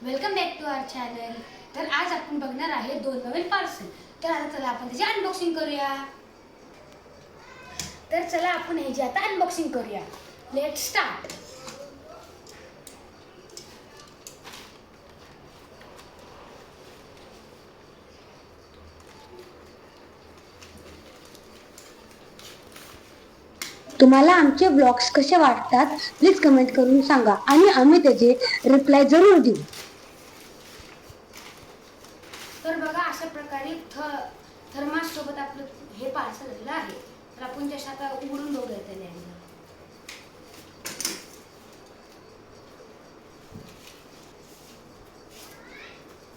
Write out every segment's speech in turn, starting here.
Welcome back to our channel. तर आज आपण बघणार आहे दोन नवीन पार्सल। तर आता चला आपण त्याची अनबॉक्सिंग करूया। तर चला आपण ह्याची आता अनबॉक्सिंग करूया। Let's start. तुम्हाला आमचे ब्लॉग्स कसे वाटतात प्लीज कमेंट करून सांगा आणि आम्ही त्याचे रिप्लाय जरूर देऊ। तर बघा अशा प्रकारे थर्मास सोबत आपलं हे पार्सल आलेलं आहे। तर आपण जसं आता उघडून बघूया त्याला एकदा।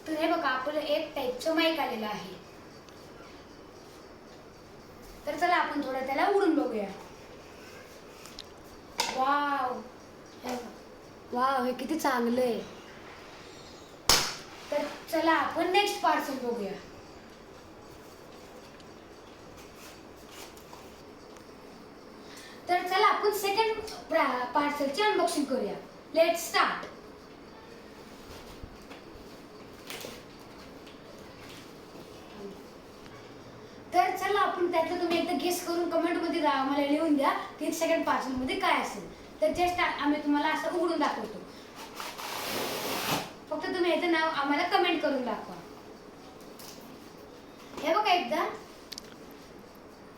तर हे बघा आपलं एक टाईपचं माईक आलेलं आहे। तर चला आपण थोडं त्याला उघडून बघूया। वाव, वाव, हे किती चांगलं आहे। तर चला आपण नेक्स्ट पार्सल बघूया। तर चला आपण सेकंड पार्सलची अनबॉक्सिंग करूया। Let's start. तर चला आपण त्यातलं तुम्ही एकदा गेस करून कमेंट मध्ये आम्हाला लिहून द्या की सेकंड पार्सल मध्ये काय असेल। तर जस्ट आम्ही तुम्हाला असं उघडून दाखवतो, फक्त तुम्ही याचं नाव आम्हाला कमेंट करून दाखवा। हे बघा एकदा,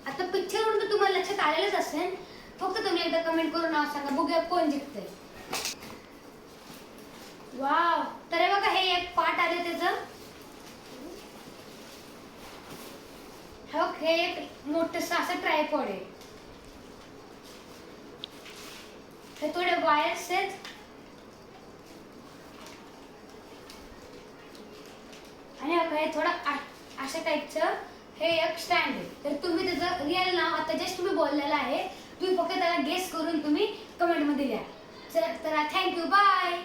आता पिक्चर वरून तर तुम्हाला लक्षात आलेलंच असेल, फक्त तुम्ही एकदा कमेंट करून नाव सांगा, बघूया कोण जिंकतंय। वाव, तर हे बघा हे एक पार्ट आले त्याचं। हे एक मोठंसं असं ट्रायपॉड आहे। हे थोडे वायर्स आहेत आणि हे थोडं अशा टाईपचं हे एक स्टँड आहे। तर तुम्ही त्याचं रिअल नाव आता जस्ट तुम्ही बोललेलं आहे, तुम्ही फक्त त्याला गेस करून तुम्ही कमेंट मध्ये लिहा। तर थँक्यू, बाय।